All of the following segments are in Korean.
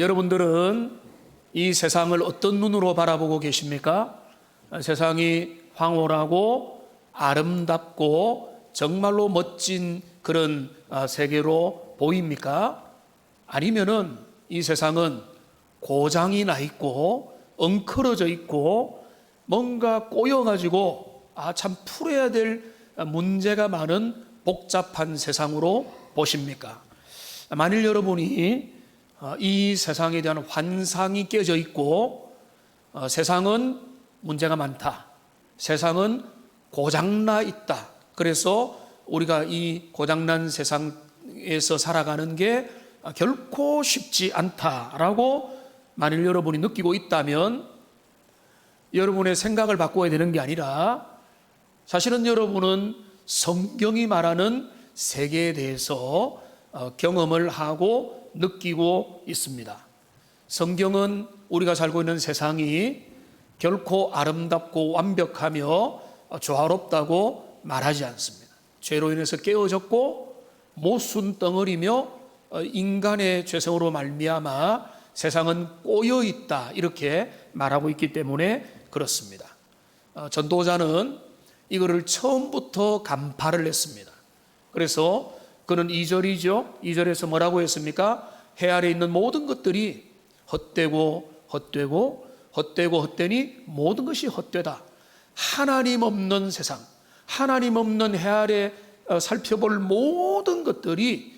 여러분들은 이 세상을 어떤 눈으로 바라보고 계십니까? 세상이 황홀하고 아름답고 정말로 멋진 그런 세계로 보입니까? 아니면은 이 세상은 고장이 나 있고 엉클어져 있고 뭔가 꼬여가지고 참 풀어야 될 문제가 많은 복잡한 세상으로 보십니까? 만일 여러분이 이 세상에 대한 환상이 깨져 있고 세상은 문제가 많다, 세상은 고장나 있다, 그래서 우리가 이 고장난 세상에서 살아가는 게 결코 쉽지 않다라고 만일 여러분이 느끼고 있다면 여러분의 생각을 바꿔야 되는 게 아니라 사실은 여러분은 성경이 말하는 세계에 대해서 경험을 하고 느끼고 있습니다. 성경은 우리가 살고 있는 세상이 결코 아름답고 완벽하며 조화롭다고 말하지 않습니다. 죄로 인해서 깨어졌고 모순 덩어리며 인간의 죄성으로 말미암아 세상은 꼬여 있다, 이렇게 말하고 있기 때문에 그렇습니다. 전도자는 이거를 처음부터 간파를 했습니다. 그래서 그는 2절이죠. 2절에서 뭐라고 했습니까? 해 아래 있는 모든 것들이 헛되고 헛되니 모든 것이 헛되다. 하나님 없는 세상, 하나님 없는 해 아래 살펴볼 모든 것들이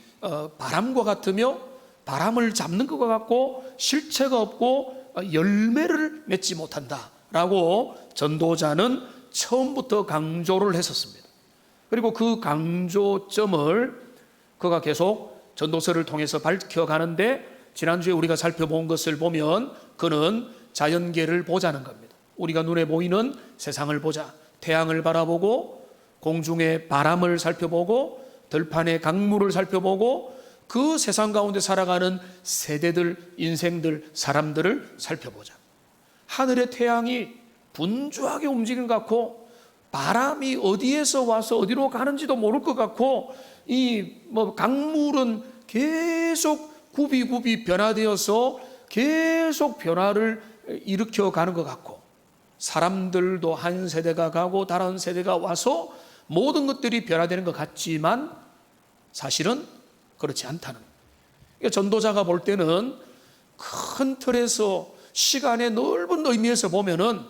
바람과 같으며 바람을 잡는 것과 같고 실체가 없고 열매를 맺지 못한다 라고 전도자는 처음부터 강조를 했었습니다. 그리고 그 강조점을 그가 계속 전도서를 통해서 밝혀가는데, 지난주에 우리가 살펴본 것을 보면 그는 자연계를 보자는 겁니다. 우리가 눈에 보이는 세상을 보자, 태양을 바라보고 공중의 바람을 살펴보고 들판의 강물을 살펴보고 그 세상 가운데 살아가는 세대들, 인생들, 사람들을 살펴보자. 하늘의 태양이 분주하게 움직이는 것 같고 바람이 어디에서 와서 어디로 가는지도 모를 것 같고 이 강물은 계속 굽이 변화되어서 계속 변화를 일으켜 가는 것 같고 사람들도 한 세대가 가고 다른 세대가 와서 모든 것들이 변화되는 것 같지만 사실은 그렇지 않다는 거예요. 전도자가 볼 때는 큰 틀에서 시간의 넓은 의미에서 보면은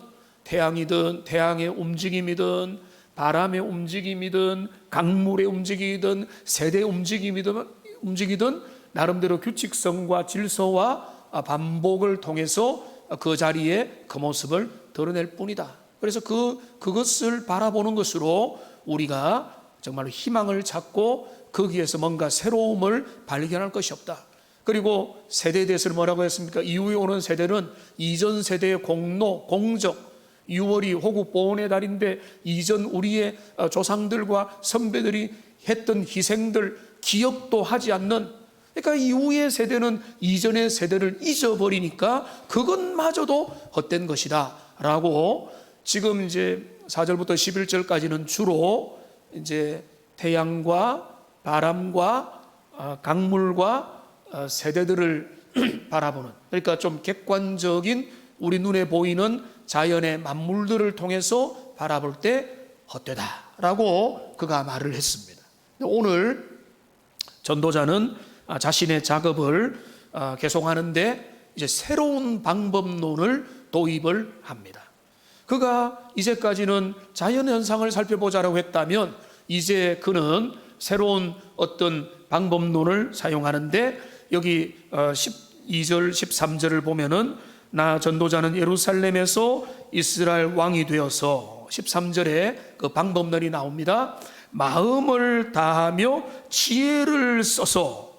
태양이든 태양의 움직임이든 바람의 움직임이든 강물의 움직이든 세대의 움직이든 나름대로 규칙성과 질서와 반복을 통해서 그 자리에 그 모습을 드러낼 뿐이다. 그래서 그것을 바라보는 것으로 우리가 정말로 희망을 찾고 거기에서 뭔가 새로움을 발견할 것이 없다. 그리고 세대에 대해서 뭐라고 했습니까? 이후에 오는 세대는 이전 세대의 공로, 공적, 6월이 호국 보훈의 달인데 이전 우리의 조상들과 선배들이 했던 희생들 기억도 하지 않는, 그러니까 이후의 세대는 이전의 세대를 잊어버리니까 그것마저도 헛된 것이다 라고 지금 이제 4절부터 11절까지는 주로 이제 태양과 바람과 강물과 세대들을 바라보는, 그러니까 좀 객관적인 우리 눈에 보이는 자연의 만물들을 통해서 바라볼 때 헛되다라고 그가 말을 했습니다. 오늘 전도자는 자신의 작업을 계속하는데 이제 새로운 방법론을 도입을 합니다. 그가 이제까지는 자연현상을 살펴보자라고 했다면 이제 그는 새로운 어떤 방법론을 사용하는데 여기 12절 13절을 보면은 나 전도자는 예루살렘에서 이스라엘 왕이 되어서 13절에 그 방법론이 나옵니다. 마음을 다하며 지혜를 써서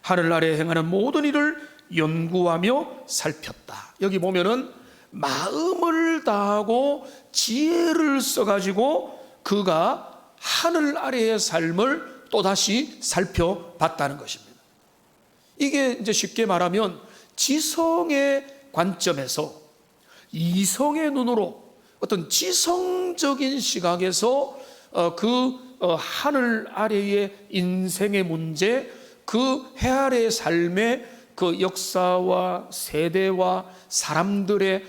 하늘 아래 행하는 모든 일을 연구하며 살폈다. 여기 보면은 마음을 다하고 지혜를 써가지고 그가 하늘 아래의 삶을 또다시 살펴봤다는 것입니다. 이게 이제 쉽게 말하면 지성의 관점에서 이성의 눈으로 어떤 지성적인 시각에서 하늘 아래의 인생의 문제, 그 해 아래의 삶의 그 역사와 세대와 사람들의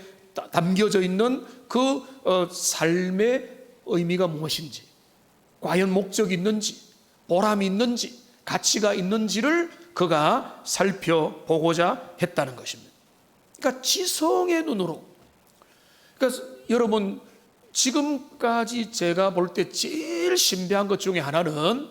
담겨져 있는 그 삶의 의미가 무엇인지, 과연 목적이 있는지, 보람이 있는지, 가치가 있는지를 그가 살펴보고자 했다는 것입니다. 그러니까 지성의 눈으로. 그러니까 여러분, 지금까지 제가 볼 때 제일 신비한 것 중에 하나는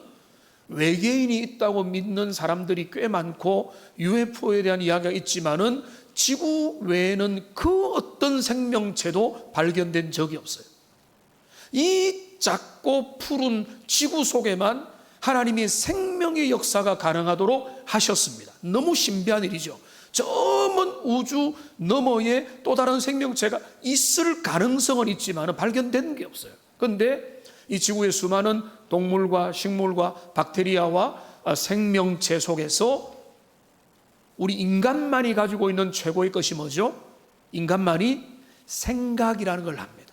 외계인이 있다고 믿는 사람들이 꽤 많고 UFO에 대한 이야기가 있지만은 지구 외에는 그 어떤 생명체도 발견된 적이 없어요. 이 작고 푸른 지구 속에만 하나님이 생명의 역사가 가능하도록 하셨습니다. 너무 신비한 일이죠. 저 먼 우주 너머에 또 다른 생명체가 있을 가능성은 있지만 발견된 게 없어요. 그런데 이 지구의 수많은 동물과 식물과 박테리아와 생명체 속에서 우리 인간만이 가지고 있는 최고의 것이 뭐죠? 인간만이 생각이라는 걸 합니다.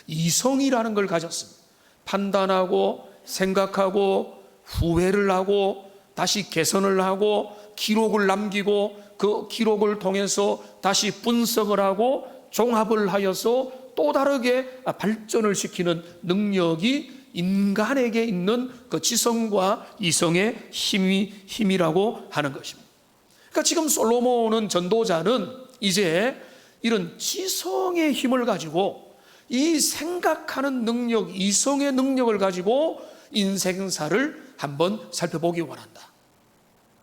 이성이라는 걸 가졌습니다. 판단하고 생각하고 후회를 하고 다시 개선을 하고 기록을 남기고 그 기록을 통해서 다시 분석을 하고 종합을 하여서 또 다르게 발전을 시키는 능력이 인간에게 있는 그 지성과 이성의 힘이라고 하는 것입니다. 그러니까 지금 솔로몬은 전도자는 이제 이런 지성의 힘을 가지고 이 생각하는 능력, 이성의 능력을 가지고 인생사를 한번 살펴보기 원한다.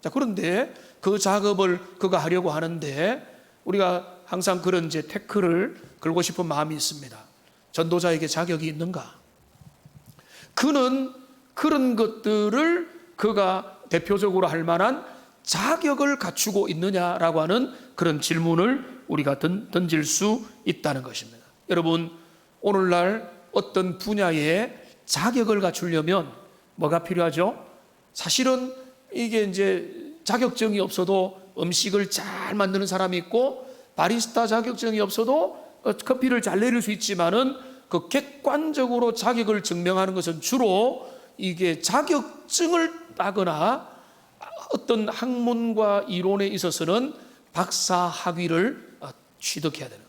자, 그런데 그 작업을 그가 하려고 하는데 우리가 항상 그런 이제 태클을 걸고 싶은 마음이 있습니다. 전도자에게 자격이 있는가? 그는 그런 것들을 그가 대표적으로 할 만한 자격을 갖추고 있느냐라고 하는 그런 질문을 우리가 던질 수 있다는 것입니다. 여러분, 오늘날 어떤 분야에 자격을 갖추려면 뭐가 필요하죠? 사실은 이게 이제 자격증이 없어도 음식을 잘 만드는 사람이 있고 바리스타 자격증이 없어도 커피를 잘 내릴 수 있지만은 그 객관적으로 자격을 증명하는 것은 주로 이게 자격증을 따거나 어떤 학문과 이론에 있어서는 박사 학위를 취득해야 되는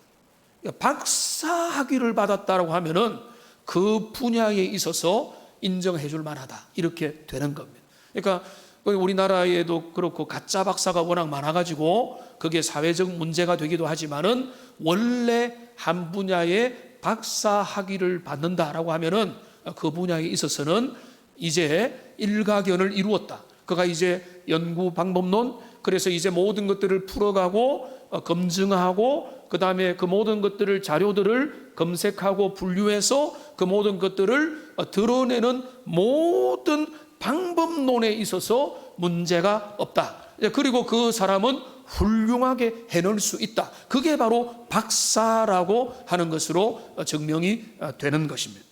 거예요. 박사 학위를 받았다라고 하면은 그 분야에 있어서 인정해 줄 만하다, 이렇게 되는 겁니다. 그러니까 우리나라에도 그렇고 가짜 박사가 워낙 많아가지고 그게 사회적 문제가 되기도 하지만은 원래 한 분야에 박사 학위를 받는다라고 하면은 그 분야에 있어서는 이제 일가견을 이루었다. 그가 이제 연구 방법론, 그래서 이제 모든 것들을 풀어가고 검증하고 그 다음에 그 모든 것들을 자료들을 검색하고 분류해서 그 모든 것들을 드러내는 모든 방법론에 있어서 문제가 없다. 그리고 그 사람은 훌륭하게 해낼 수 있다. 그게 바로 박사라고 하는 것으로 증명이 되는 것입니다.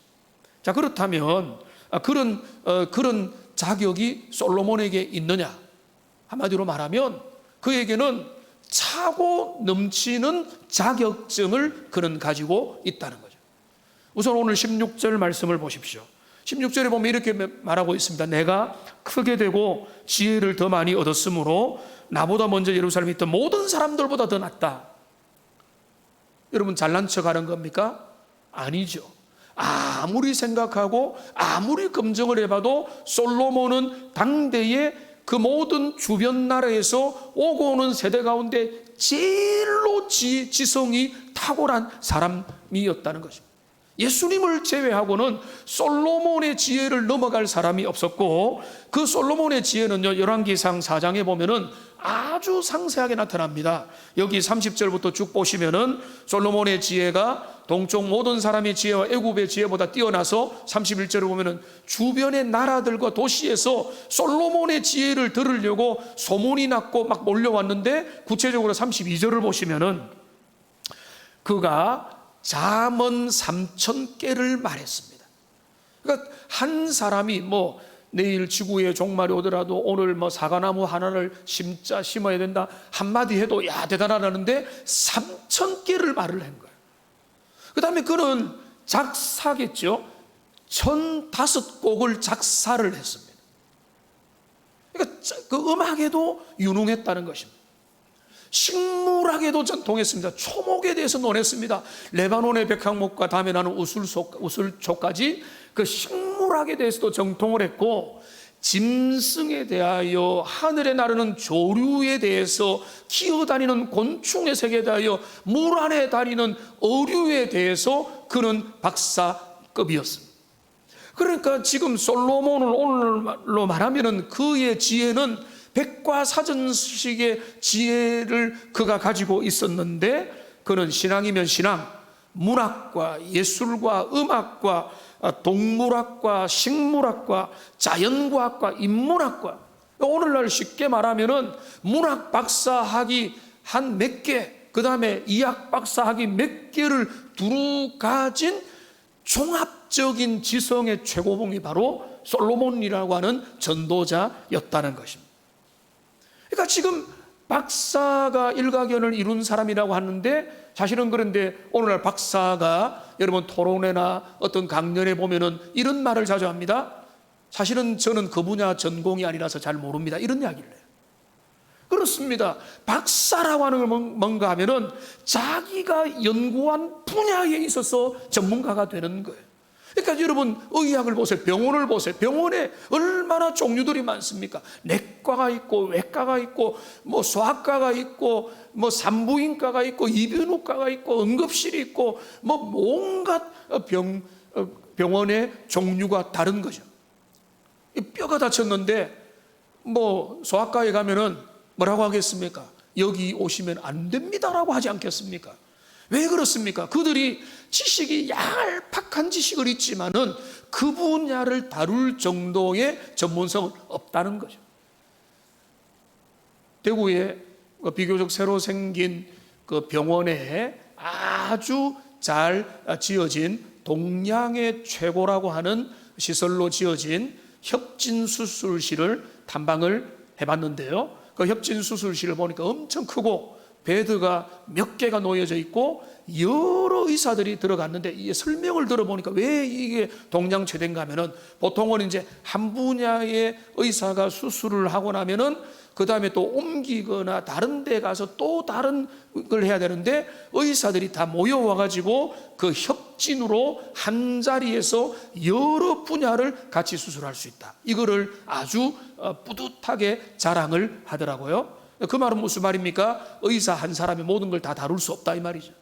자, 그렇다면 그런 자격이 솔로몬에게 있느냐? 한마디로 말하면 그에게는 차고 넘치는 자격증을 그는 가지고 있다는 거죠. 우선 오늘 16절 말씀을 보십시오. 16절에 보면 이렇게 말하고 있습니다. 내가 크게 되고 지혜를 더 많이 얻었으므로 나보다 먼저 예루살렘에 있던 모든 사람들보다 더 낫다. 여러분, 잘난 척하는 겁니까? 아니죠. 아무리 생각하고 아무리 검증을 해봐도 솔로몬은 당대의 그 모든 주변 나라에서 오고 오는 세대 가운데 제일로 지성이 탁월한 사람이었다는 것입니다. 예수님을 제외하고는 솔로몬의 지혜를 넘어갈 사람이 없었고, 그 솔로몬의 지혜는요, 열왕기상 4장에 보면은 아주 상세하게 나타납니다. 여기 30절부터 쭉 보시면은 솔로몬의 지혜가 동쪽 모든 사람의 지혜와 애굽의 지혜보다 뛰어나서 31절을 보면은 주변의 나라들과 도시에서 솔로몬의 지혜를 들으려고 소문이 났고 막 몰려왔는데, 구체적으로 32절을 보시면은 그가 잠언 3,000개를 말했습니다. 그러니까 한 사람이 뭐 내일 지구에 종말이 오더라도 오늘 뭐 사과나무 하나를 심어야 된다 한마디 해도 야 대단하다는데 3,000개를 말을 한 거예요. 그 다음에 그는 작사겠죠. 1,005곡을 작사를 했습니다. 그러니까 그 음악에도 유능했다는 것입니다. 식물학에도 전통했습니다. 초목에 대해서 논했습니다. 레바논의 백향목과 다음에 나는 우슬초까지 그 식물학에 대해서도 정통을 했고, 짐승에 대하여, 하늘에 나르는 조류에 대해서, 기어다니는 곤충의 세계에 대하여, 물 안에 다니는 어류에 대해서 그는 박사급이었습니다. 그러니까 지금 솔로몬을 오늘로 말하면 그의 지혜는 백과사전식의 지혜를 그가 가지고 있었는데, 그는 신앙이면 신앙, 문학과 예술과 음악과 동물학과 식물학과 자연과학과 인문학과, 오늘날 쉽게 말하면은 문학 박사학위 한 몇 개, 그 다음에 이학 박사학위 몇 개를 두루 가진 종합적인 지성의 최고봉이 바로 솔로몬이라고 하는 전도자였다는 것입니다. 그러니까 지금 박사가 일가견을 이룬 사람이라고 하는데, 사실은 그런데 오늘날 박사가 여러분 토론회나 어떤 강연에 보면은 이런 말을 자주 합니다. 사실은 저는 그 분야 전공이 아니라서 잘 모릅니다, 이런 이야기를 해요. 그렇습니다. 박사라고 하는 건 뭔가 하면은 자기가 연구한 분야에 있어서 전문가가 되는 거예요. 그러니까 여러분 의학을 보세요. 병원을 보세요. 병원에 얼마나 종류들이 많습니까? 내과가 있고 외과가 있고 뭐 소아과가 있고 뭐 산부인과가 있고 이비인후과가 있고 응급실이 있고 뭐 온갖 병원의 종류가 다른 거죠. 뼈가 다쳤는데 뭐 소아과에 가면은 뭐라고 하겠습니까? 여기 오시면 안 됩니다라고 하지 않겠습니까? 왜 그렇습니까? 그들이 지식이 얄팍한 지식을 있지만은 그 분야를 다룰 정도의 전문성은 없다는 거죠. 대구에 비교적 새로 생긴 그 병원에 아주 잘 지어진 동양의 최고라고 하는 시설로 지어진 협진수술실을 탐방을 해봤는데요, 그 협진수술실을 보니까 엄청 크고 베드가 몇 개가 놓여져 있고 여러 의사들이 들어갔는데, 이 설명을 들어보니까 왜 이게 동양 최대인가 하면은, 보통은 이제 한 분야의 의사가 수술을 하고 나면은 그 다음에 또 옮기거나 다른 데 가서 또 다른 걸 해야 되는데, 의사들이 다 모여와 가지고 그 협진으로 한 자리에서 여러 분야를 같이 수술할 수 있다, 이거를 아주 뿌듯하게 자랑을 하더라고요. 그 말은 무슨 말입니까? 의사 한 사람이 모든 걸 다 다룰 수 없다, 이 말이죠.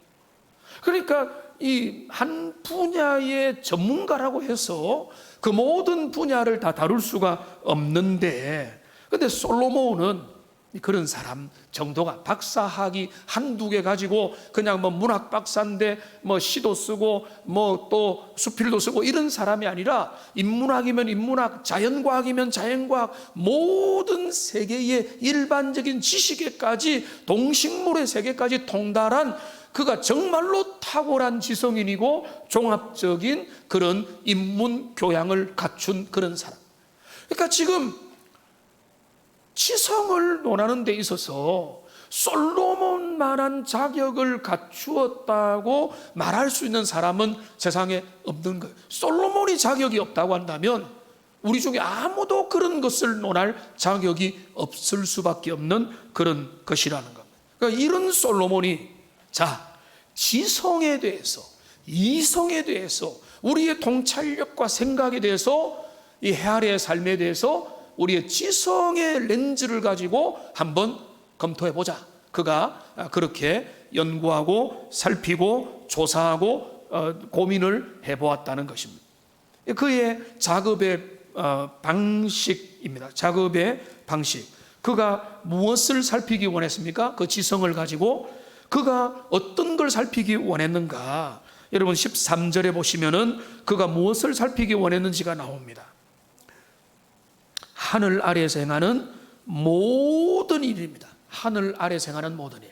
그러니까 이 한 분야의 전문가라고 해서 그 모든 분야를 다 다룰 수가 없는데, 근데 솔로몬은 그런 사람 정도가, 박사학위 한두 개 가지고 그냥 뭐 문학 박사인데 뭐 시도 쓰고 뭐 또 수필도 쓰고 이런 사람이 아니라, 인문학이면 인문학, 자연과학이면 자연과학, 모든 세계의 일반적인 지식에까지, 동식물의 세계까지 통달한, 그가 정말로 탁월한 지성인이고 종합적인 그런 인문 교양을 갖춘 그런 사람. 그러니까 지금 지성을 논하는 데 있어서 솔로몬만한 자격을 갖추었다고 말할 수 있는 사람은 세상에 없는 거예요. 솔로몬이 자격이 없다고 한다면 우리 중에 아무도 그런 것을 논할 자격이 없을 수밖에 없는 그런 것이라는 겁니다. 그러니까 이런 솔로몬이, 자, 지성에 대해서, 이성에 대해서, 우리의 통찰력과 생각에 대해서, 이 헤아려의 삶에 대해서 우리의 지성의 렌즈를 가지고 한번 검토해 보자. 그가 그렇게 연구하고 살피고 조사하고 고민을 해보았다는 것입니다. 그의 작업의 방식입니다. 작업의 방식. 그가 무엇을 살피기 원했습니까? 그 지성을 가지고 그가 어떤 걸 살피기 원했는가? 여러분 13절에 보시면은 그가 무엇을 살피기 원했는지가 나옵니다. 하늘 아래에서 행하는 모든 일입니다. 하늘 아래에서 행하는 모든 일.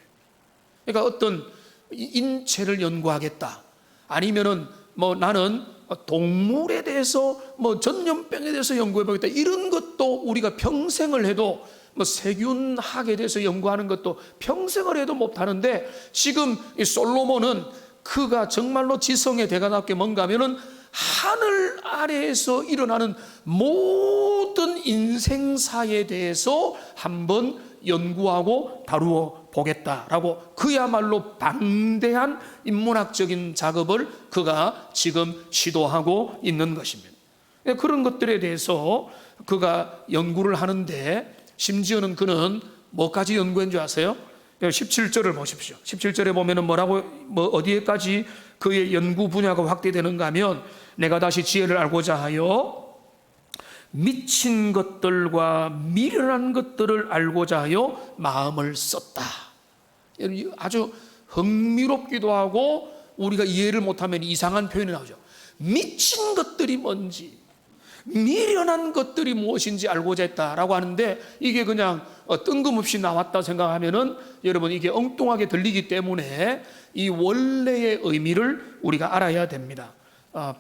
그러니까 어떤 인체를 연구하겠다, 아니면은 뭐 나는 동물에 대해서 뭐 전염병에 대해서 연구해 보겠다, 이런 것도 우리가 평생을 해도, 뭐 세균학에 대해서 연구하는 것도 평생을 해도 못하는데, 지금 이 솔로몬은 그가 정말로 지성의 대가답게 뭔가 하면은 하늘 아래에서 일어나는 모든 인생사에 대해서 한번 연구하고 다루어 보겠다라고 그야말로 방대한 인문학적인 작업을 그가 지금 시도하고 있는 것입니다. 그런 것들에 대해서 그가 연구를 하는데 심지어는 그는 뭐까지 연구한 줄 아세요? 17절을 보십시오. 17절에 보면은 어디에까지 그의 연구 분야가 확대되는가 하면 내가 다시 지혜를 알고자 하여 미친 것들과 미련한 것들을 알고자 하여 마음을 썼다. 아주 흥미롭기도 하고 우리가 이해를 못하면 이상한 표현이 나오죠. 미친 것들이 뭔지, 미련한 것들이 무엇인지 알고자 했다라고 하는데 이게 그냥 뜬금없이 나왔다 생각하면은 여러분 이게 엉뚱하게 들리기 때문에 이 원래의 의미를 우리가 알아야 됩니다.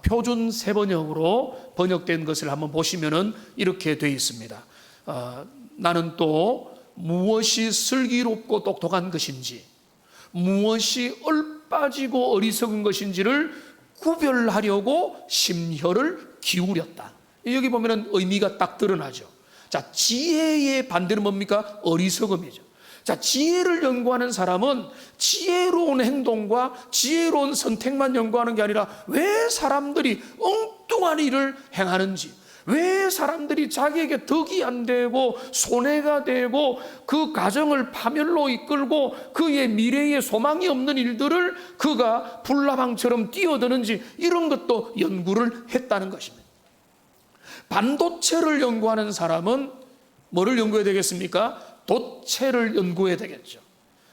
표준 세번역으로 번역된 것을 한번 보시면은 이렇게 되어 있습니다. 나는 또 무엇이 슬기롭고 똑똑한 것인지, 무엇이 얼빠지고 어리석은 것인지를 구별하려고 심혈을 기울였다. 여기 보면은 의미가 딱 드러나죠. 자, 지혜의 반대는 뭡니까? 어리석음이죠. 자, 지혜를 연구하는 사람은 지혜로운 행동과 지혜로운 선택만 연구하는 게 아니라 왜 사람들이 엉뚱한 일을 행하는지, 왜 사람들이 자기에게 덕이 안 되고 손해가 되고 그 가정을 파멸로 이끌고 그의 미래에 소망이 없는 일들을 그가 불나방처럼 뛰어드는지 이런 것도 연구를 했다는 것입니다. 반도체를 연구하는 사람은 뭐를 연구해야 되겠습니까? 도체를 연구해야 되겠죠.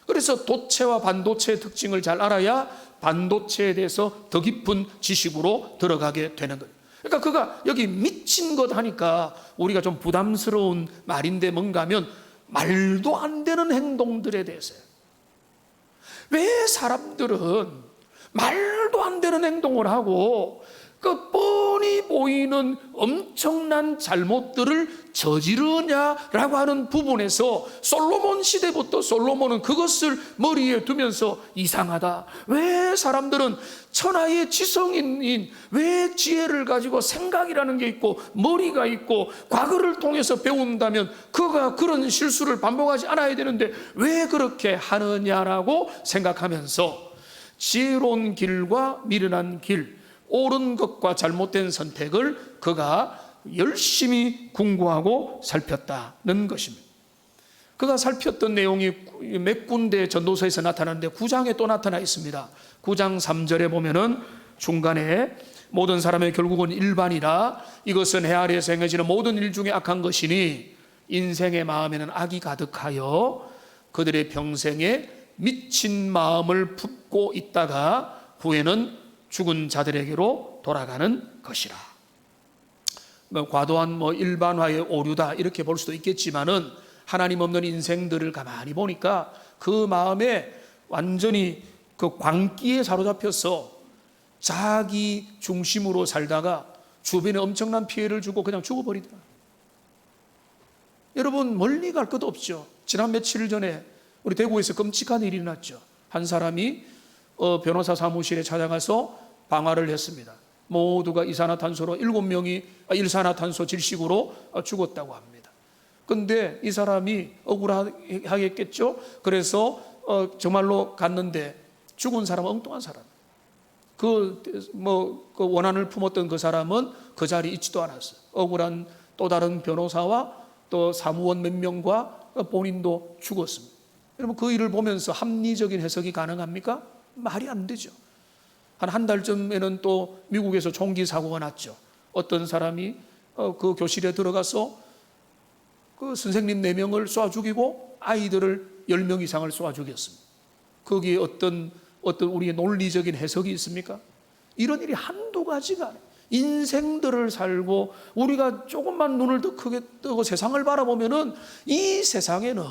그래서 도체와 반도체의 특징을 잘 알아야 반도체에 대해서 더 깊은 지식으로 들어가게 되는 거예요. 그러니까 그가 여기 미친 것 하니까 우리가 좀 부담스러운 말인데 뭔가 하면 말도 안 되는 행동들에 대해서요. 왜 사람들은 말도 안 되는 행동을 하고 그 뻔히 보이는 엄청난 잘못들을 저지르냐라고 하는 부분에서 솔로몬 시대부터 솔로몬은 그것을 머리에 두면서 이상하다. 왜 사람들은 천하의 지성인인 왜 지혜를 가지고 생각이라는 게 있고 머리가 있고 과거를 통해서 배운다면 그가 그런 실수를 반복하지 않아야 되는데 왜 그렇게 하느냐라고 생각하면서 지혜로운 길과 미련한 길, 옳은 것과 잘못된 선택을 그가 열심히 궁구하고 살폈다는 것입니다. 그가 살폈던 내용이 몇 군데 전도서에서 나타나는데 9장에 또 나타나 있습니다. 9장 3절에 보면은 중간에 모든 사람의 결국은 일반이라 이것은 해 아래에서 행해지는 모든 일 중에 악한 것이니 인생의 마음에는 악이 가득하여 그들의 평생에 미친 마음을 품고 있다가 후에는 죽은 자들에게로 돌아가는 것이라. 과도한 일반화의 오류다 이렇게 볼 수도 있겠지만은 하나님 없는 인생들을 가만히 보니까 그 마음에 완전히 그 광기에 사로잡혀서 자기 중심으로 살다가 주변에 엄청난 피해를 주고 그냥 죽어버리더라. 여러분 멀리 갈 것도 없죠. 지난 며칠 전에 우리 대구에서 끔찍한 일이 났죠. 한 사람이 변호사 사무실에 찾아가서 방화를 했습니다. 모두가 이산화탄소로 7명이 일산화탄소 질식으로 죽었다고 합니다. 그런데 이 사람이 억울하겠죠. 그래서 정말로 갔는데 죽은 사람은 엉뚱한 사람. 그 원한을 품었던 그 사람은 그 자리에 있지도 않았어요. 억울한 또 다른 변호사와 또 사무원 몇 명과 본인도 죽었습니다. 여러분 그 일을 보면서 합리적인 해석이 가능합니까? 말이 안 되죠. 한 달 전에는 또 미국에서 총기 사고가 났죠. 어떤 사람이 그 교실에 들어가서 그 선생님 4명을 쏴 죽이고 아이들을 10명 이상을 쏴 죽였습니다. 거기에 어떤 우리의 논리적인 해석이 있습니까? 이런 일이 한두 가지가 아니에요. 인생들을 살고 우리가 조금만 눈을 더 크게 뜨고 세상을 바라보면은 이 세상에는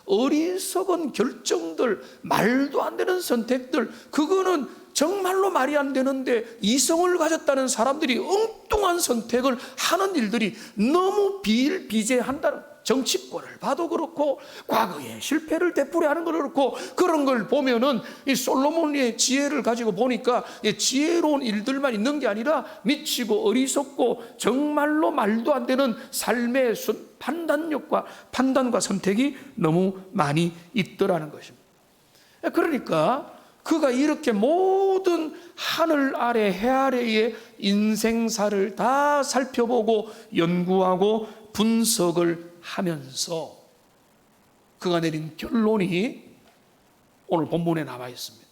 어리석은 결정들, 말도 안 되는 선택들, 그거는 정말로 말이 안 되는데 이성을 가졌다는 사람들이 엉뚱한 선택을 하는 일들이 너무 비일비재한다는, 정치권을 봐도 그렇고 과거의 실패를 되풀이하는 걸 그렇고 그런 걸 보면은 이 솔로몬의 지혜를 가지고 보니까 지혜로운 일들만 있는 게 아니라 미치고 어리석고 정말로 말도 안 되는 삶의 판단력과 판단과 선택이 너무 많이 있더라는 것입니다. 그러니까 그가 이렇게 모든 하늘 아래 해 아래의 인생사를 다 살펴보고 연구하고 분석을 하면서 그가 내린 결론이 오늘 본문에 나와 있습니다.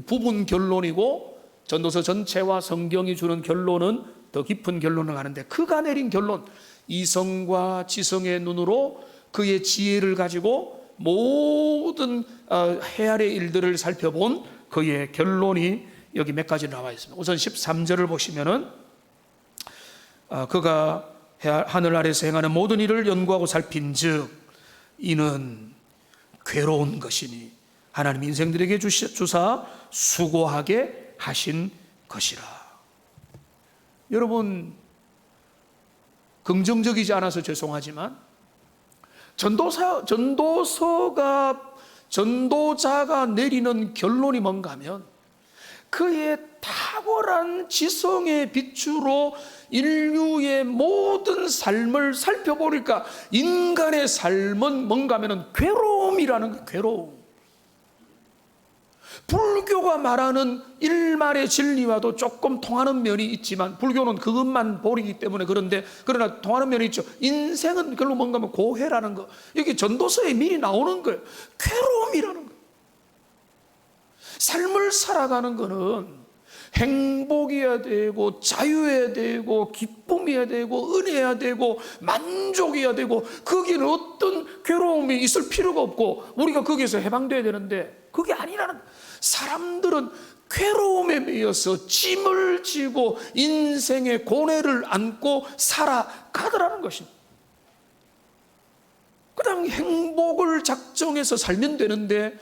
부분 결론이고 전도서 전체와 성경이 주는 결론은 더 깊은 결론을 가는데, 그가 내린 결론, 이성과 지성의 눈으로 그의 지혜를 가지고 모든 해 아래 일들을 살펴본 그의 결론이 여기 몇 가지 나와 있습니다. 우선 13절을 보시면은 그가 하늘 아래서 행하는 모든 일을 연구하고 살핀즉 이는 괴로운 것이니 하나님 인생들에게 주사 수고하게 하신 것이라. 여러분, 긍정적이지 않아서 죄송하지만 전도자가 내리는 결론이 뭔가 하면 그의 탁월한 지성의 빛으로 인류의 모든 삶을 살펴보니까 인간의 삶은 뭔가 하면 괴로움이라는 거예요. 괴로움. 불교가 말하는 일말의 진리와도 조금 통하는 면이 있지만, 불교는 그것만 보이기 때문에 그런데, 그러나 통하는 면이 있죠. 인생은 결국 뭔가 하면 고해라는 거, 여기 전도서에 미리 나오는 거예요. 괴로움이라는 거. 삶을 살아가는 거는 행복이어야 되고 자유해야 되고 기쁨이어야 되고 은혜해야 되고 만족이어야 되고, 거기는 어떤 괴로움이 있을 필요가 없고 우리가 거기에서 해방돼야 되는데 그게 아니라는 거예요. 사람들은 괴로움에 매여서 짐을 지고 인생의 고뇌를 안고 살아가더라는 것입니다. 그냥 행복을 작정해서 살면 되는데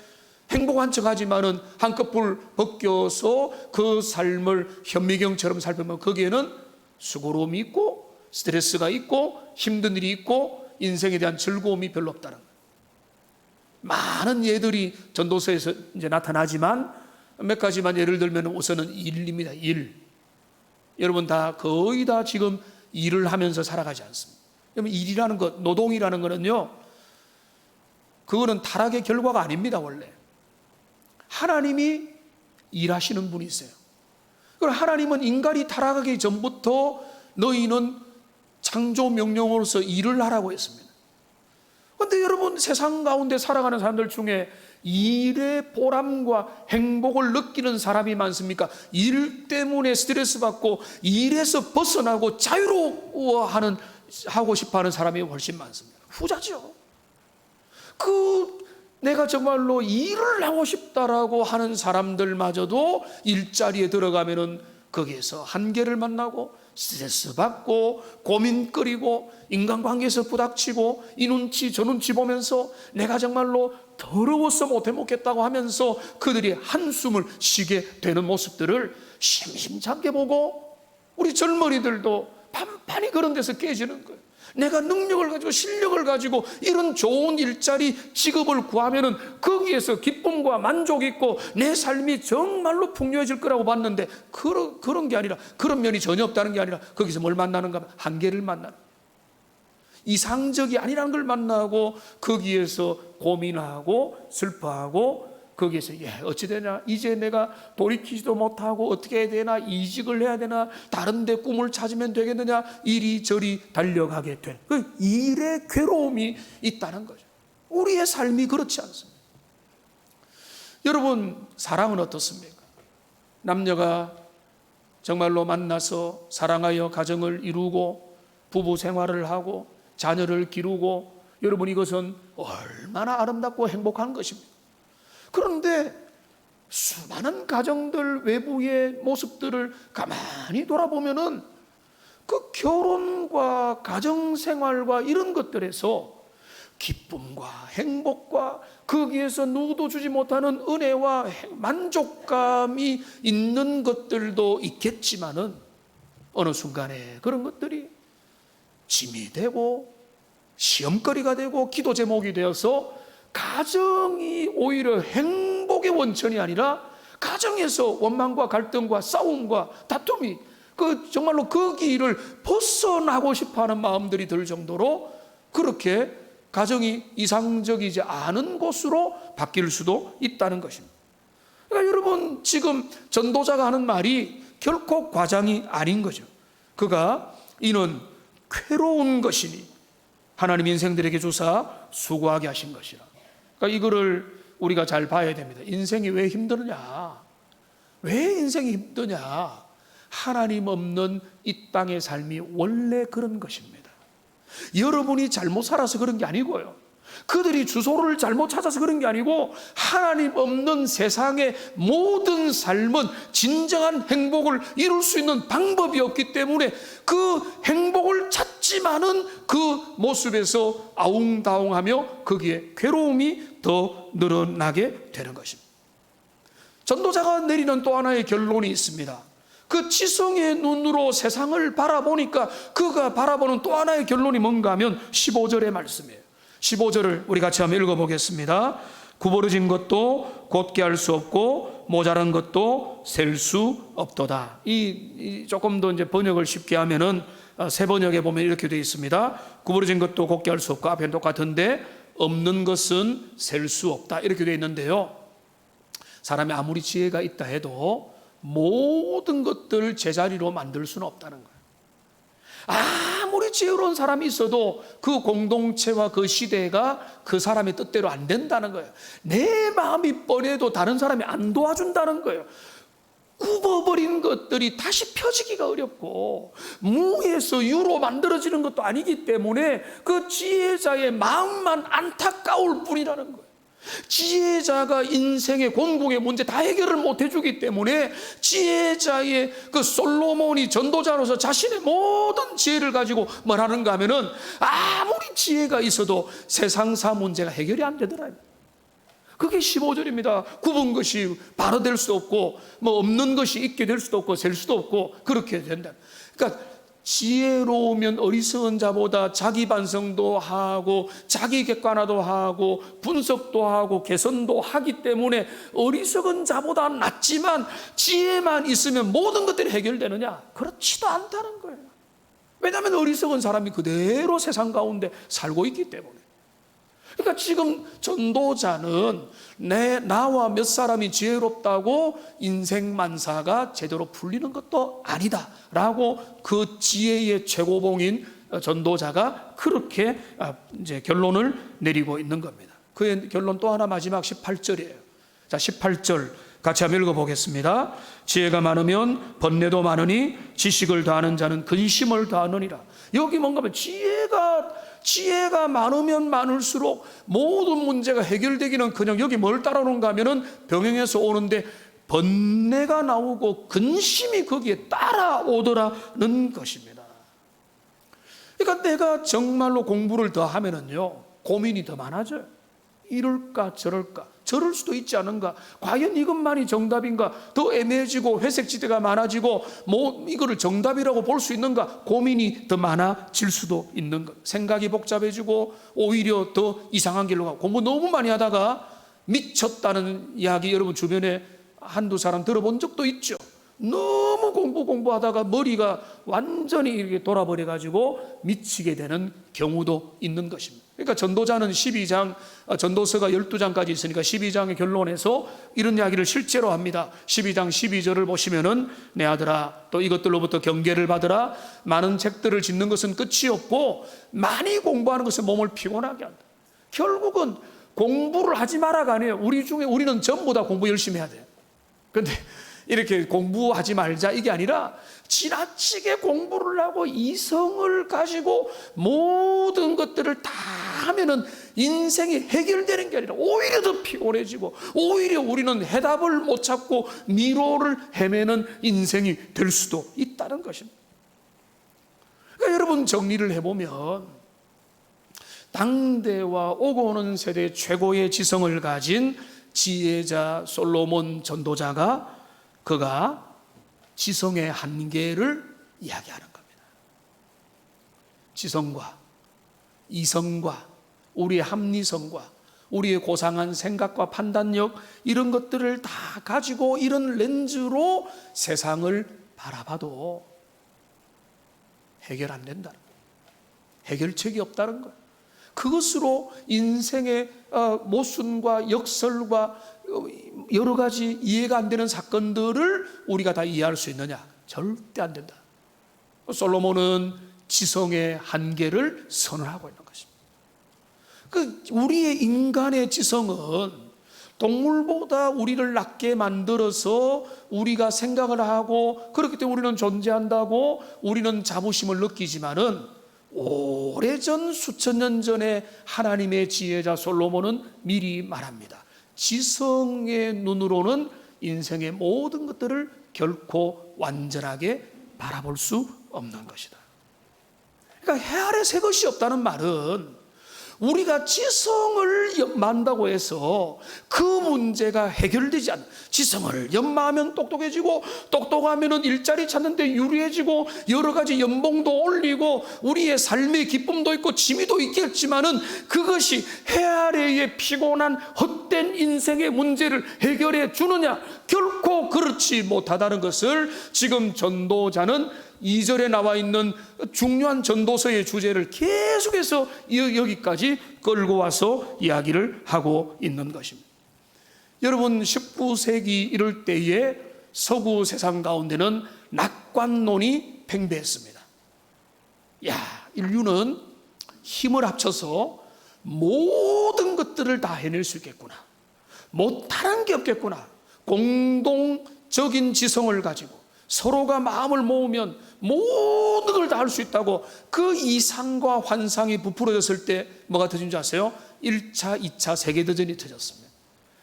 행복한 척하지만은 한꺼풀 벗겨서 그 삶을 현미경처럼 살펴보면 거기에는 수고로움이 있고 스트레스가 있고 힘든 일이 있고 인생에 대한 즐거움이 별로 없다는 거예요. 많은 예들이 전도서에서 이제 나타나지만 몇 가지만 예를 들면 우선은 일입니다. 일. 여러분 다 거의 다 지금 일을 하면서 살아가지 않습니다. 여러분 일이라는 것, 노동이라는 것은요, 그거는 타락의 결과가 아닙니다. 원래 하나님이 일하시는 분이세요. 그럼 하나님은 인간이 타락하기 전부터 너희는 창조 명령으로서 일을 하라고 했습니다. 그런데 여러분, 세상 가운데 살아가는 사람들 중에 일의 보람과 행복을 느끼는 사람이 많습니까? 일 때문에 스트레스 받고 일에서 벗어나고 자유로워하는, 하고 싶어하는 사람이 훨씬 많습니다. 후자죠. 내가 정말로 일을 하고 싶다라고 하는 사람들마저도 일자리에 들어가면은 거기에서 한계를 만나고 스트레스 받고 고민거리고 인간관계에서 부닥치고 이 눈치 저 눈치 보면서 내가 정말로 더러워서 못 해먹겠다고 하면서 그들이 한숨을 쉬게 되는 모습들을 심심찮게 보고, 우리 젊은이들도 판판이 그런 데서 깨지는 거예요. 내가 능력을 가지고 실력을 가지고 이런 좋은 일자리 직업을 구하면은 거기에서 기쁨과 만족이 있고 내 삶이 정말로 풍요해질 거라고 봤는데 그런 게 아니라, 그런 면이 전혀 없다는 게 아니라 거기서 뭘 만나는가 하면 한계를 만나는, 이상적이 아니라는 걸 만나고 거기에서 고민하고 슬퍼하고 거기에서 어찌 되냐, 이제 내가 돌이키지도 못하고 어떻게 해야 되나, 이직을 해야 되나, 다른 데 꿈을 찾으면 되겠느냐, 이리저리 달려가게 된 그 일의 괴로움이 있다는 거죠. 우리의 삶이 그렇지 않습니다. 여러분, 사랑은 어떻습니까? 남녀가 정말로 만나서 사랑하여 가정을 이루고 부부 생활을 하고 자녀를 기르고, 여러분 이것은 얼마나 아름답고 행복한 것입니다. 그런데 수많은 가정들 외부의 모습들을 가만히 돌아보면은 그 결혼과 가정생활과 이런 것들에서 기쁨과 행복과 거기에서 누구도 주지 못하는 은혜와 만족감이 있는 것들도 있겠지만은 어느 순간에 그런 것들이 짐이 되고 시험거리가 되고 기도 제목이 되어서 가정이 오히려 행복의 원천이 아니라 가정에서 원망과 갈등과 싸움과 다툼이 정말로 그 길을 벗어나고 싶어하는 마음들이 들 정도로 그렇게 가정이 이상적이지 않은 곳으로 바뀔 수도 있다는 것입니다. 그러니까 여러분, 지금 전도자가 하는 말이 결코 과장이 아닌 거죠. 그가 이는 괴로운 것이니 하나님 인생들에게 주사 수고하게 하신 것이라. 그러니까 이거를 우리가 잘 봐야 됩니다. 인생이 왜 힘드냐? 왜 인생이 힘드냐? 하나님 없는 이 땅의 삶이 원래 그런 것입니다. 여러분이 잘못 살아서 그런 게 아니고요, 그들이 주소를 잘못 찾아서 그런 게 아니고, 하나님 없는 세상의 모든 삶은 진정한 행복을 이룰 수 있는 방법이 없기 때문에 그 행복을 찾지만은 그 모습에서 아웅다웅하며 거기에 괴로움이 더 늘어나게 되는 것입니다. 전도자가 내리는 또 하나의 결론이 있습니다. 그 지성의 눈으로 세상을 바라보니까 그가 바라보는 또 하나의 결론이 뭔가 하면 15절의 말씀이에요. 15절을 우리 같이 한번 읽어보겠습니다. 구부러진 것도 곧게 할 수 없고 모자란 것도 셀 수 없도다. 이 조금 더 이제 번역을 쉽게 하면은 새 번역에 보면 이렇게 되어 있습니다. 구부러진 것도 곧게 할 수 없고, 앞에는 똑같은데 없는 것은 셀 수 없다, 이렇게 되어 있는데요, 사람이 아무리 지혜가 있다 해도 모든 것들을 제자리로 만들 수는 없다는 거예요. 아무리 지혜로운 사람이 있어도 그 공동체와 그 시대가 그 사람의 뜻대로 안 된다는 거예요. 내 마음이 뻔해도 다른 사람이 안 도와준다는 거예요. 굽어버린 것들이 다시 펴지기가 어렵고, 무에서 유로 만들어지는 것도 아니기 때문에 그 지혜자의 마음만 안타까울 뿐이라는 거예요. 지혜자가 인생의 공공의 문제 다 해결을 못 해주기 때문에 지혜자의 그 솔로몬이 전도자로서 자신의 모든 지혜를 가지고 뭘 하는가 하면은, 아무리 지혜가 있어도 세상사 문제가 해결이 안 되더라고요. 그게 15절입니다. 굽은 것이 바로 될 수 없고, 뭐 없는 것이 있게 될 수도 없고 셀 수도 없고 그렇게 된다. 그러니까 지혜로우면 어리석은 자보다 자기 반성도 하고 자기 객관화도 하고 분석도 하고 개선도 하기 때문에 어리석은 자보다 낫지만, 지혜만 있으면 모든 것들이 해결되느냐? 그렇지도 않다는 거예요. 왜냐하면 어리석은 사람이 그대로 세상 가운데 살고 있기 때문에. 그러니까 지금 전도자는 나와 몇 사람이 지혜롭다고 인생 만사가 제대로 풀리는 것도 아니다 라고 그 지혜의 최고봉인 전도자가 그렇게 이제 결론을 내리고 있는 겁니다. 그의 결론 또 하나, 마지막 18절이에요. 자, 18절 같이 한번 읽어보겠습니다. 지혜가 많으면 번뇌도 많으니 지식을 더하는 자는 근심을 더하느니라. 여기 뭔가 하면 지혜가 많으면 많을수록 모든 문제가 해결되기는 그냥, 여기 뭘 따라오는가 하면은 병행해서 오는데 번뇌가 나오고 근심이 거기에 따라오더라는 것입니다. 그러니까 내가 정말로 공부를 더 하면은요, 고민이 더 많아져요. 이럴까 저럴까, 저럴 수도 있지 않은가, 과연 이것만이 정답인가, 더 애매해지고 회색지대가 많아지고 뭐 이거를 정답이라고 볼 수 있는가, 고민이 더 많아질 수도 있는 것. 생각이 복잡해지고 오히려 더 이상한 길로 가고, 공부 너무 많이 하다가 미쳤다는 이야기 여러분 주변에 한두 사람 들어본 적도 있죠. 너무 공부하다가 머리가 완전히 이렇게 돌아버려 가지고 미치게 되는 경우도 있는 것입니다. 그러니까 전도자는 12장, 전도서가 12장까지 있으니까 12장의 결론에서 이런 이야기를 실제로 합니다. 12장 12절을 보시면은, 내 아들아 또 이것들로부터 경계를 받으라. 많은 책들을 짓는 것은 끝이 없고 많이 공부하는 것은 몸을 피곤하게 한다. 결국은 공부를 하지 마라가 아니에요. 우리는 전부 다 공부 열심히 해야 돼요. 그런데 이렇게 공부하지 말자 이게 아니라, 지나치게 공부를 하고 이성을 가지고 모든 것들을 다 하면은 인생이 해결되는 게 아니라 오히려 더 피곤해지고, 오히려 우리는 해답을 못 찾고 미로를 헤매는 인생이 될 수도 있다는 것입니다. 그러니까 여러분, 정리를 해보면 당대와 오고 오는 세대 최고의 지성을 가진 지혜자 솔로몬 전도자가, 그가 지성의 한계를 이야기하는 겁니다. 지성과 이성과 우리의 합리성과 우리의 고상한 생각과 판단력, 이런 것들을 다 가지고 이런 렌즈로 세상을 바라봐도 해결 안 된다는 거예요. 해결책이 없다는 거예요. 그것으로 인생의 모순과 역설과 여러 가지 이해가 안 되는 사건들을 우리가 다 이해할 수 있느냐? 절대 안 된다. 솔로몬은 지성의 한계를 선언하고 있는 것입니다. 우리의 인간의 지성은 동물보다 우리를 낮게 만들어서 우리가 생각을 하고 그렇기 때문에 우리는 존재한다고 우리는 자부심을 느끼지만은 오래전 수천 년 전에 하나님의 지혜자 솔로몬은 미리 말합니다. 지성의 눈으로는 인생의 모든 것들을 결코 완전하게 바라볼 수 없는 것이다. 그러니까 해 아래 새 것이 없다는 말은 우리가 지성을 연마한다고 해서 그 문제가 해결되지 않는, 지성을 연마하면 똑똑해지고 똑똑하면 일자리 찾는 데 유리해지고 여러 가지 연봉도 올리고 우리의 삶의 기쁨도 있고 취미도 있겠지만은 그것이 해 아래의 피곤한 헛된 인생의 문제를 해결해 주느냐? 결코 그렇지 못하다는 것을 지금 전도자는 2절에 나와 있는 중요한 전도서의 주제를 계속해서 여기까지 끌고 와서 이야기를 하고 있는 것입니다. 여러분, 19세기 이럴 때에 서구 세상 가운데는 낙관론이 팽배했습니다. 인류는 힘을 합쳐서 모든 것들을 다 해낼 수 있겠구나, 못하는 게 없겠구나, 공동적인 지성을 가지고 서로가 마음을 모으면 모든 걸 다 할 수 있다고 그 이상과 환상이 부풀어졌을 때 뭐가 터진 줄 아세요? 1차, 2차 세계대전이 터졌습니다.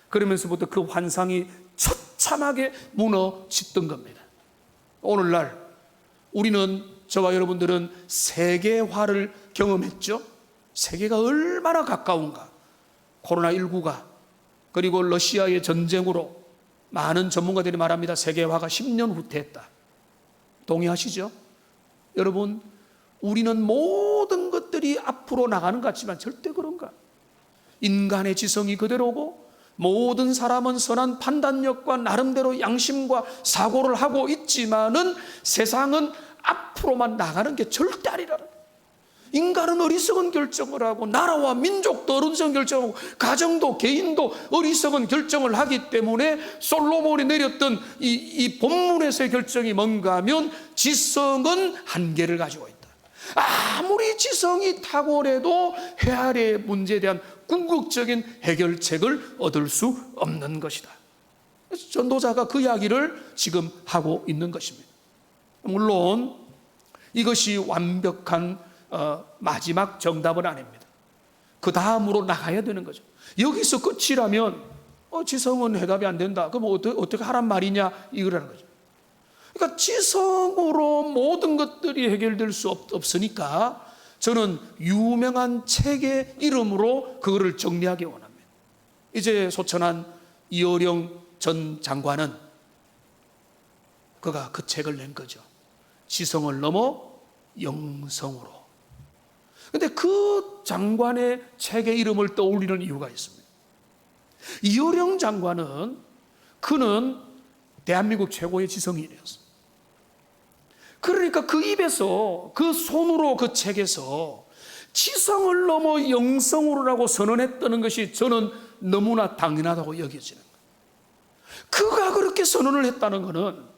그러면서부터 그 환상이 처참하게 무너졌던 겁니다. 오늘날 우리는, 저와 여러분들은 세계화를 경험했죠. 세계가 얼마나 가까운가. 코로나19가 그리고 러시아의 전쟁으로 많은 전문가들이 말합니다. 세계화가 10년 후퇴했다. 동의하시죠? 여러분, 우리는 모든 것들이 앞으로 나가는 것 같지만 절대 그런가? 인간의 지성이 그대로고 모든 사람은 선한 판단력과 나름대로 양심과 사고를 하고 있지만은 세상은 앞으로만 나가는 게 절대 아니라. 인간은 어리석은 결정을 하고 나라와 민족도 어리석은 결정을 하고 가정도 개인도 어리석은 결정을 하기 때문에 솔로몬이 내렸던 이 본문에서의 결정이 뭔가 하면 지성은 한계를 가지고 있다. 아무리 지성이 탁월해도 해 아래의 문제에 대한 궁극적인 해결책을 얻을 수 없는 것이다. 그래서 전도자가 그 이야기를 지금 하고 있는 것입니다. 물론 이것이 완벽한 마지막 정답은 아닙니다. 그 다음으로 나가야 되는 거죠. 여기서 끝이라면 지성은 해답이 안 된다. 그럼 어떻게 하란 말이냐 이거라는 거죠. 그러니까 지성으로 모든 것들이 해결될 수 없으니까 저는 유명한 책의 이름으로 그거를 정리하기 원합니다. 이제 소천한 이어령 전 장관은 그가 그 책을 낸 거죠. 지성을 넘어 영성으로. 근데 그 장관의 책의 이름을 떠올리는 이유가 있습니다. 이어령 장관은 그는 대한민국 최고의 지성인이었습니다. 그러니까 그 입에서, 그 손으로 그 책에서 지성을 넘어 영성으로라고 선언했다는 것이 저는 너무나 당연하다고 여겨지는 거예요. 그가 그렇게 선언을 했다는 것은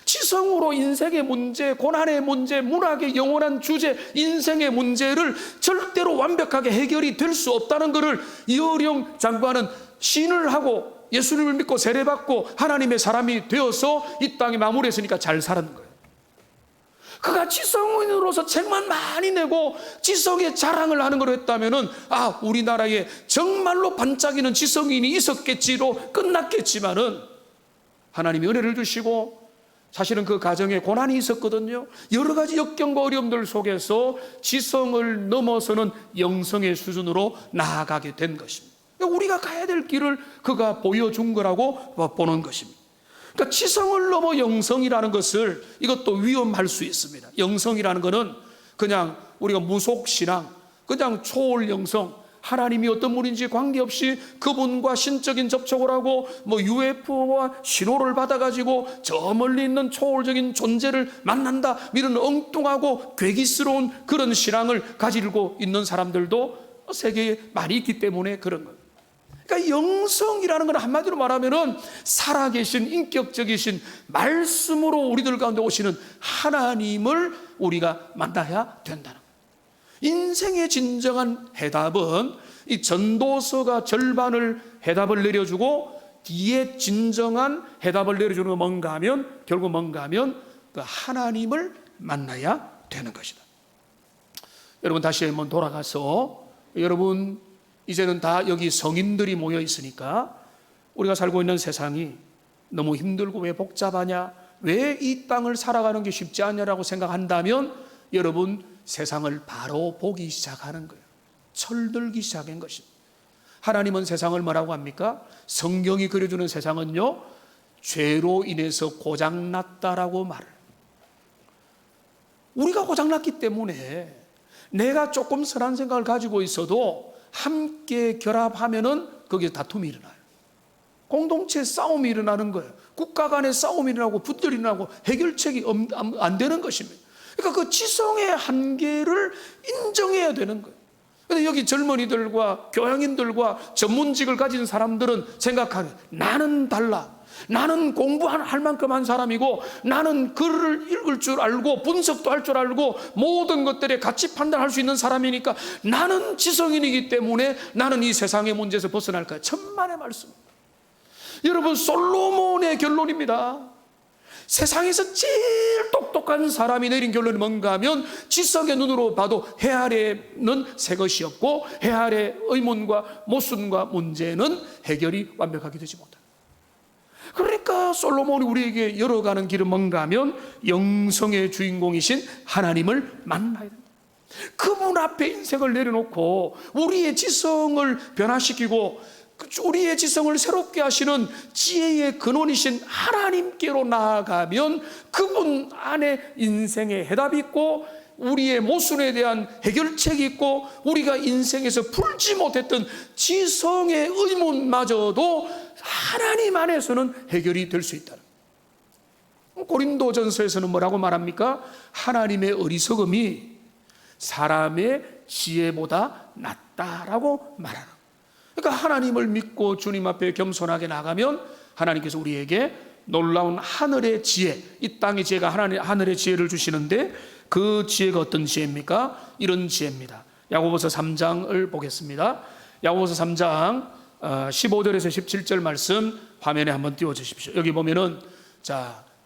지성으로 인생의 문제, 고난의 문제, 문학의 영원한 주제, 인생의 문제를 절대로 완벽하게 해결이 될 수 없다는 것을 이어령 장관은 신을 하고 예수님을 믿고 세례받고 하나님의 사람이 되어서 이 땅에 마무리했으니까 잘 살았는 거예요. 그가 지성인으로서 책만 많이 내고 지성의 자랑을 하는 걸 했다면은 우리나라에 정말로 반짝이는 지성인이 있었겠지로 끝났겠지만은 하나님이 은혜를 주시고 사실은 그 가정에 고난이 있었거든요. 여러 가지 역경과 어려움들 속에서 지성을 넘어서는 영성의 수준으로 나아가게 된 것입니다. 우리가 가야 될 길을 그가 보여준 거라고 보는 것입니다. 그러니까 지성을 넘어 영성이라는 것을, 이것도 위험할 수 있습니다. 영성이라는 것은 그냥 우리가 무속신앙, 그냥 초월 영성, 하나님이 어떤 분인지 관계없이 그분과 신적인 접촉을 하고 UFO와 신호를 받아가지고 저 멀리 있는 초월적인 존재를 만난다, 이런 엉뚱하고 괴기스러운 그런 신앙을 가지고 있는 사람들도 세계에 말이 있기 때문에 그런 거예요. 그러니까 영성이라는 건 한마디로 말하면은 살아계신 인격적이신 말씀으로 우리들 가운데 오시는 하나님을 우리가 만나야 된다는 거예요. 인생의 진정한 해답은 이 전도서가 절반을 해답을 내려주고 뒤에 진정한 해답을 내려주는 건 뭔가 하면 결국 뭔가 하면 그 하나님을 만나야 되는 것이다. 여러분 다시 한번 돌아가서 여러분 이제는 다 여기 성인들이 모여 있으니까 우리가 살고 있는 세상이 너무 힘들고 왜 복잡하냐, 왜 이 땅을 살아가는 게 쉽지 않냐라고 생각한다면 여러분 세상을 바로 보기 시작하는 거예요. 철들기 시작한 것입니다. 하나님은 세상을 뭐라고 합니까? 성경이 그려주는 세상은요, 죄로 인해서 고장났다라고 말을. 우리가 고장났기 때문에 내가 조금 선한 생각을 가지고 있어도 함께 결합하면은 거기에 다툼이 일어나요. 공동체 싸움이 일어나는 거예요. 국가 간의 싸움이 일어나고 분열이 일어나고 해결책이 안 되는 것입니다. 그러니까 그 지성의 한계를 인정해야 되는 거예요. 그런데 여기 젊은이들과 교양인들과 전문직을 가진 사람들은 생각하는, 나는 달라. 나는 공부할 만큼 한 사람이고, 나는 글을 읽을 줄 알고 분석도 할 줄 알고 모든 것들에 가치 판단할 수 있는 사람이니까 나는 지성인이기 때문에 나는 이 세상의 문제에서 벗어날 거야. 천만의 말씀. 여러분, 솔로몬의 결론입니다. 세상에서 제일 똑똑한 사람이 내린 결론이 뭔가 하면 지성의 눈으로 봐도 해 아래는 새 것이 없고 해 아래 의문과 모순과 문제는 해결이 완벽하게 되지 못한다. 그러니까 솔로몬이 우리에게 열어가는 길은 뭔가 하면 영성의 주인공이신 하나님을 만나야 된다. 그분 앞에 인생을 내려놓고 우리의 지성을 변화시키고 우리의 지성을 새롭게 하시는 지혜의 근원이신 하나님께로 나아가면 그분 안에 인생의 해답이 있고 우리의 모순에 대한 해결책이 있고 우리가 인생에서 풀지 못했던 지성의 의문마저도 하나님 안에서는 해결이 될 수 있다. 고린도전서에서는 뭐라고 말합니까? 하나님의 어리석음이 사람의 지혜보다 낫다라고 말하는. 그러니까 하나님을 믿고 주님 앞에 겸손하게 나가면 하나님께서 우리에게 놀라운 하늘의 지혜, 이 땅의 지혜가 하늘의 지혜를 주시는데 그 지혜가 어떤 지혜입니까? 이런 지혜입니다. 야고보서 3장을 보겠습니다. 야고보서 3장 15절에서 17절 말씀 화면에 한번 띄워주십시오. 여기 보면은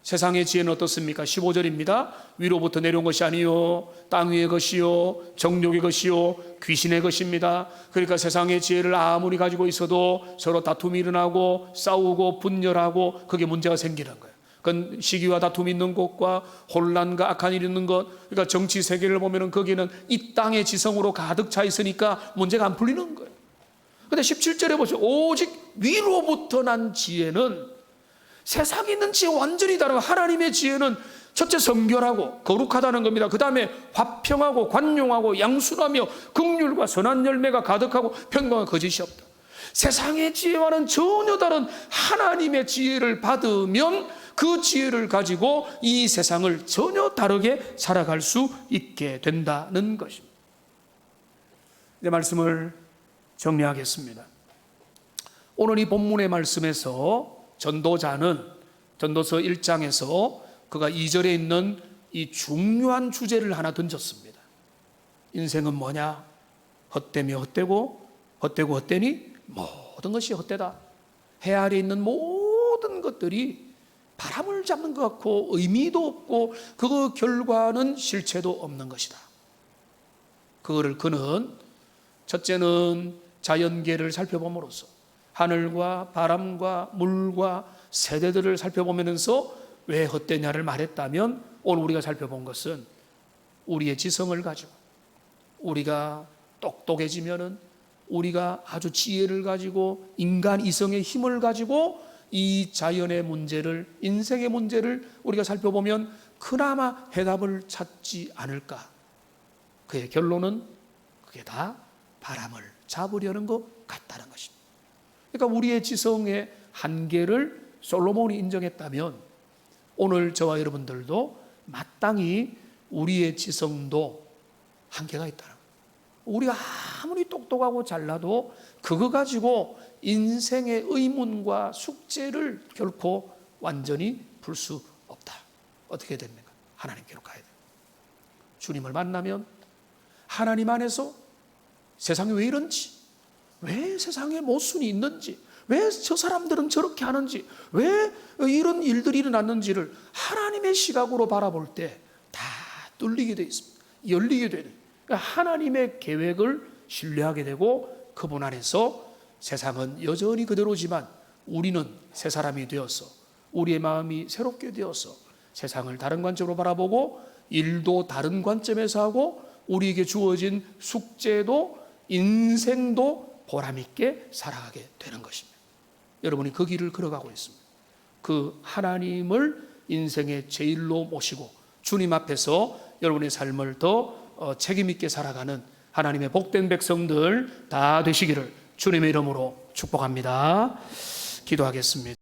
세상의 지혜는 어떻습니까? 15절입니다. 위로부터 내려온 것이 아니요 땅 위의 것이요 정욕의 것이요 귀신의 것입니다. 그러니까 세상의 지혜를 아무리 가지고 있어도 서로 다툼이 일어나고 싸우고 분열하고 그게 문제가 생기는 거예요. 그건 시기와 다툼이 있는 곳과 혼란과 악한 일이 있는 것, 그러니까 정치 세계를 보면은 거기는 이 땅의 지성으로 가득 차 있으니까 문제가 안 풀리는 거예요. 근데 17절에 보세요. 오직 위로부터 난 지혜는 세상에 있는 지혜 완전히 다르고 하나님의 지혜는 첫째 성결하고 거룩하다는 겁니다. 그 다음에 화평하고 관용하고 양순하며 긍휼과 선한 열매가 가득하고 평강과 거짓이 없다. 세상의 지혜와는 전혀 다른 하나님의 지혜를 받으면 그 지혜를 가지고 이 세상을 전혀 다르게 살아갈 수 있게 된다는 것입니다. 이제 말씀을 정리하겠습니다. 오늘 이 본문의 말씀에서 전도자는 전도서 1장에서 그가 2절에 있는 이 중요한 주제를 하나 던졌습니다. 인생은 뭐냐? 헛되며 헛되고 헛되고 헛되니 모든 것이 헛되다. 해 아래 있는 모든 것들이 바람을 잡는 것 같고 의미도 없고 그 결과는 실체도 없는 것이다. 그거를 그는 첫째는 자연계를 살펴봄으로써 하늘과 바람과 물과 세대들을 살펴보면서 왜 헛되냐를 말했다면 오늘 우리가 살펴본 것은 우리의 지성을 가지고 우리가 똑똑해지면은 우리가 아주 지혜를 가지고 인간 이성의 힘을 가지고 이 자연의 문제를 인생의 문제를 우리가 살펴보면 그나마 해답을 찾지 않을까. 그의 결론은 그게 다 바람을 잡으려는 것 같다는 것입니다. 그러니까 우리의 지성의 한계를 솔로몬이 인정했다면 오늘 저와 여러분들도 마땅히 우리의 지성도 한계가 있다. 우리가 아무리 똑똑하고 잘나도 그거 가지고 인생의 의문과 숙제를 결코 완전히 풀 수 없다. 어떻게 됩니까? 하나님께로 가야 돼요. 주님을 만나면 하나님 안에서 세상이 왜 이런지, 왜 세상에 모순이 있는지, 왜 저 사람들은 저렇게 하는지, 왜 이런 일들이 일어났는지를 하나님의 시각으로 바라볼 때 다 뚫리게 되어 있습니다. 열리게 되는, 그러니까 하나님의 계획을 신뢰하게 되고 그분 안에서 세상은 여전히 그대로지만 우리는 새 사람이 되어서 우리의 마음이 새롭게 되어서 세상을 다른 관점으로 바라보고 일도 다른 관점에서 하고 우리에게 주어진 숙제도 인생도 보람있게 살아가게 되는 것입니다. 여러분이 그 길을 걸어가고 있습니다. 그 하나님을 인생의 제일로 모시고 주님 앞에서 여러분의 삶을 더 책임있게 살아가는 하나님의 복된 백성들 다 되시기를 주님의 이름으로 축복합니다. 기도하겠습니다.